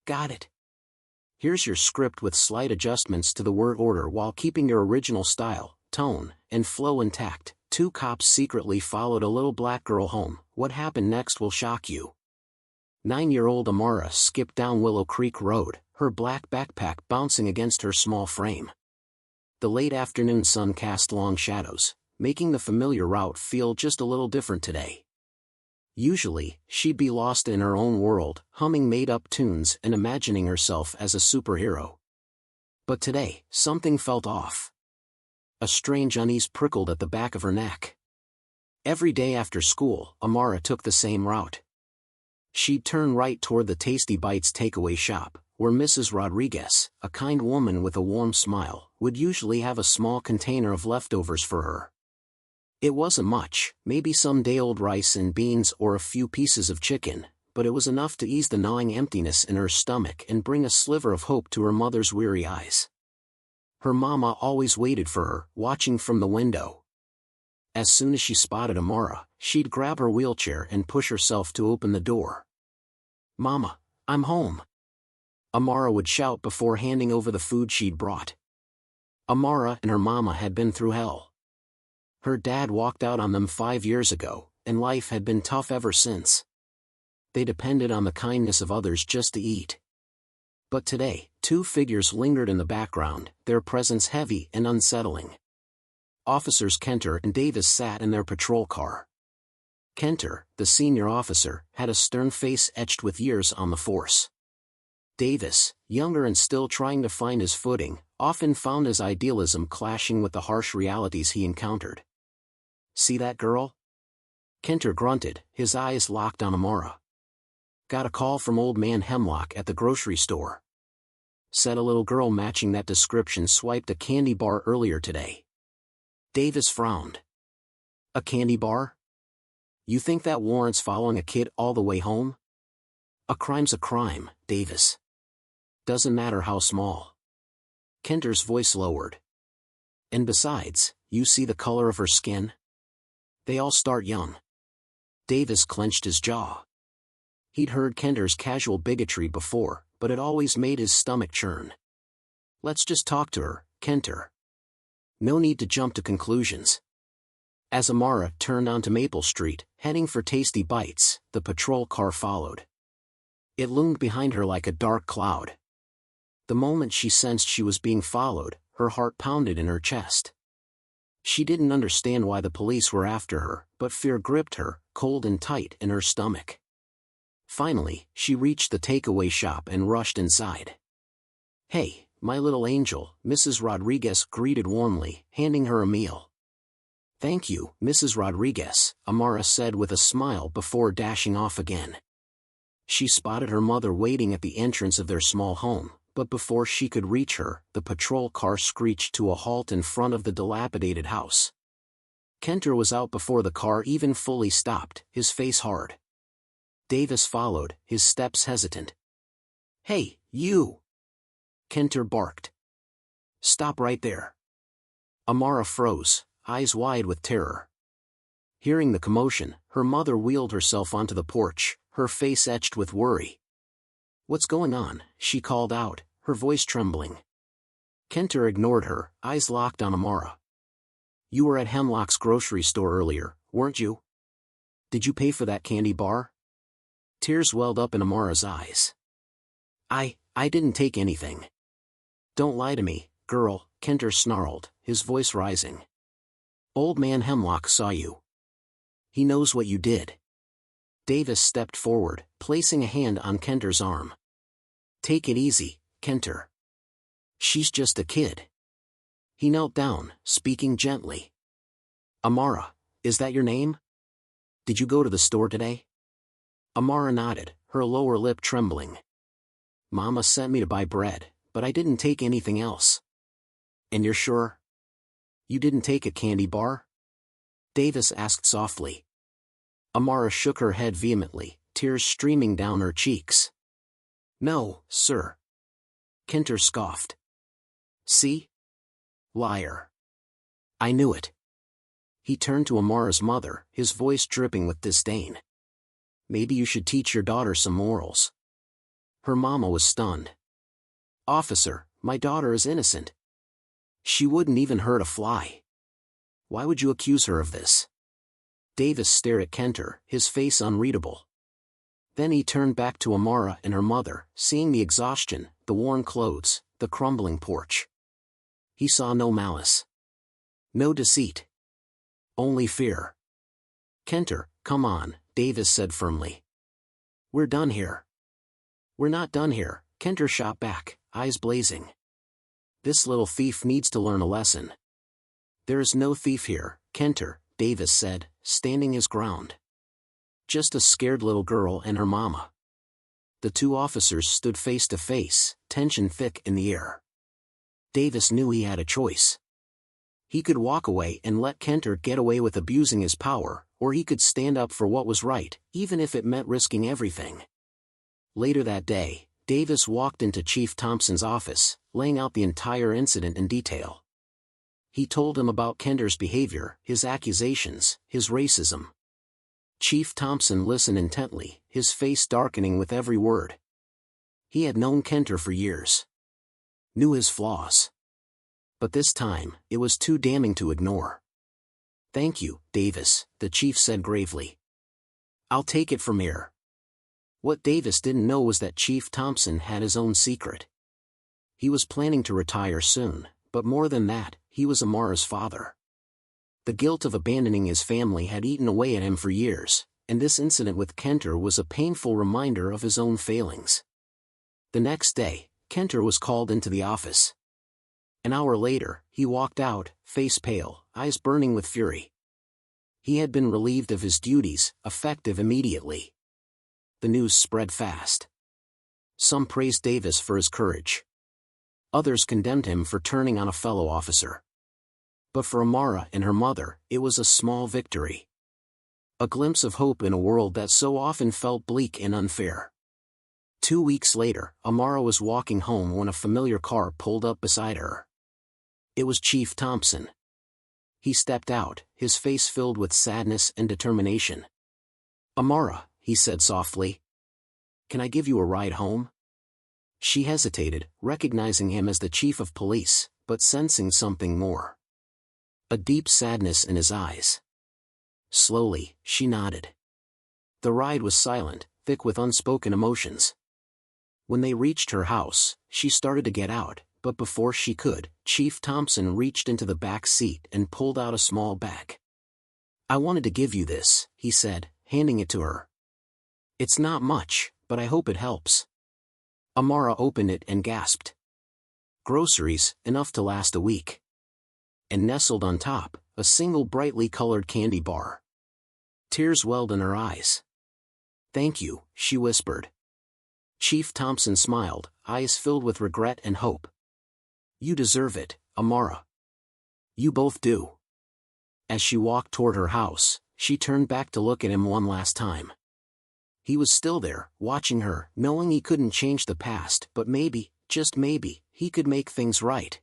Got it. Here's your script with slight adjustments to the word order while keeping your original style, tone, and flow intact. 2 cops secretly followed a little black girl home. What happened next will shock you. 9-year-old Amara skipped down Willow Creek Road, her black backpack bouncing against her small frame. The late afternoon sun cast long shadows, making the familiar route feel just a little different today. Usually, she'd be lost in her own world, humming made-up tunes and imagining herself as a superhero. But today, something felt off. A strange unease prickled at the back of her neck. Every day after school, Amara took the same route. She'd turn right toward the Tasty Bites takeaway shop, where Mrs. Rodriguez, a kind woman with a warm smile, would usually have a small container of leftovers for her. It wasn't much, maybe some day-old rice and beans or a few pieces of chicken, but it was enough to ease the gnawing emptiness in her stomach and bring a sliver of hope to her mother's weary eyes. Her mama always waited for her, watching from the window. As soon as she spotted Amara, she'd grab her wheelchair and push herself to open the door. "Mama, I'm home," Amara would shout before handing over the food she'd brought. Amara and her mama had been through hell. Her dad walked out on them 5 years ago, and life had been tough ever since. They depended on the kindness of others just to eat. But today, 2 figures lingered in the background, their presence heavy and unsettling. Officers Kenter and Davis sat in their patrol car. Kenter, the senior officer, had a stern face etched with years on the force. Davis, younger and still trying to find his footing, often found his idealism clashing with the harsh realities he encountered. "See that girl?" Kenter grunted, his eyes locked on Amara. "Got a call from Old Man Hemlock at the grocery store. Said a little girl matching that description swiped a candy bar earlier today." Davis frowned. "A candy bar? You think that warrants following a kid all the way home?" "A crime's a crime, Davis. Doesn't matter how small." Kenter's voice lowered. "And besides, you see the color of her skin? They all start young." Davis clenched his jaw. He'd heard Kenter's casual bigotry before, but it always made his stomach churn. "Let's just talk to her, Kenter. No need to jump to conclusions." As Amara turned onto Maple Street, heading for Tasty Bites, the patrol car followed. It loomed behind her like a dark cloud. The moment she sensed she was being followed, her heart pounded in her chest. She didn't understand why the police were after her, but fear gripped her, cold and tight in her stomach. Finally, she reached the takeaway shop and rushed inside. "Hey, my little angel," Mrs. Rodriguez greeted warmly, handing her a meal. "Thank you, Mrs. Rodriguez," Amara said with a smile before dashing off again. She spotted her mother waiting at the entrance of their small home, but before she could reach her, the patrol car screeched to a halt in front of the dilapidated house. Kenter was out before the car even fully stopped, his face hard. Davis followed, his steps hesitant. "Hey, you!" Kenter barked. "Stop right there." Amara froze, eyes wide with terror. Hearing the commotion, her mother wheeled herself onto the porch, her face etched with worry. "What's going on?" she called out, her voice trembling. Kenter ignored her, eyes locked on Amara. "You were at Hemlock's grocery store earlier, weren't you? Did you pay for that candy bar?" Tears welled up in Amara's eyes. I didn't take anything." "Don't lie to me, girl," Kenter snarled, his voice rising. "Old Man Hemlock saw you. He knows what you did." Davis stepped forward, placing a hand on Kenter's arm. "Take it easy, Kenter. She's just a kid." He knelt down, speaking gently. "Amara, is that your name? Did you go to the store today?" Amara nodded, her lower lip trembling. "Mama sent me to buy bread, but I didn't take anything else." "And you're sure? You didn't take a candy bar?" Davis asked softly. Amara shook her head vehemently, tears streaming down her cheeks. "No, sir." Kenter scoffed. "See? Liar. I knew it." He turned to Amara's mother, his voice dripping with disdain. "Maybe you should teach your daughter some morals." Her mama was stunned. "Officer, my daughter is innocent. She wouldn't even hurt a fly. Why would you accuse her of this?" Davis stared at Kenter, his face unreadable. Then he turned back to Amara and her mother, seeing the exhaustion, the worn clothes, the crumbling porch. He saw no malice. No deceit. Only fear. "Kenter, come on," Davis said firmly. "We're done here." "We're not done here," Kenter shot back, eyes blazing. "This little thief needs to learn a lesson." "There is no thief here, Kenter," Davis said, standing his ground. "Just a scared little girl and her mama." The two officers stood face to face, tension thick in the air. Davis knew he had a choice. He could walk away and let Kenter get away with abusing his power, or he could stand up for what was right, even if it meant risking everything. Later that day, Davis walked into Chief Thompson's office, laying out the entire incident in detail. He told him about Kenter's behavior, his accusations, his racism. Chief Thompson listened intently, his face darkening with every word. He had known Kenter for years. Knew his flaws. But this time, it was too damning to ignore. "Thank you, Davis," the chief said gravely. "I'll take it from here." What Davis didn't know was that Chief Thompson had his own secret. He was planning to retire soon, but more than that, he was Amara's father. The guilt of abandoning his family had eaten away at him for years, and this incident with Kenter was a painful reminder of his own failings. The next day, Kenter was called into the office. An hour later, he walked out, face pale, eyes burning with fury. He had been relieved of his duties, effective immediately. The news spread fast. Some praised Davis for his courage. Others condemned him for turning on a fellow officer. But for Amara and her mother, it was a small victory. A glimpse of hope in a world that so often felt bleak and unfair. 2 weeks later, Amara was walking home when a familiar car pulled up beside her. It was Chief Thompson. He stepped out, his face filled with sadness and determination. "Amara," he said softly. "Can I give you a ride home?" She hesitated, recognizing him as the chief of police, but sensing something more. A deep sadness in his eyes. Slowly, she nodded. The ride was silent, thick with unspoken emotions. When they reached her house, she started to get out, but before she could, Chief Thompson reached into the back seat and pulled out a small bag. "I wanted to give you this," he said, handing it to her. "It's not much, but I hope it helps." Amara opened it and gasped. Groceries, enough to last a week. And nestled on top, a single brightly colored candy bar. Tears welled in her eyes. "Thank you," she whispered. Chief Thompson smiled, eyes filled with regret and hope. "You deserve it, Amara. You both do." As she walked toward her house, she turned back to look at him one last time. He was still there, watching her, knowing he couldn't change the past, but maybe, just maybe, he could make things right.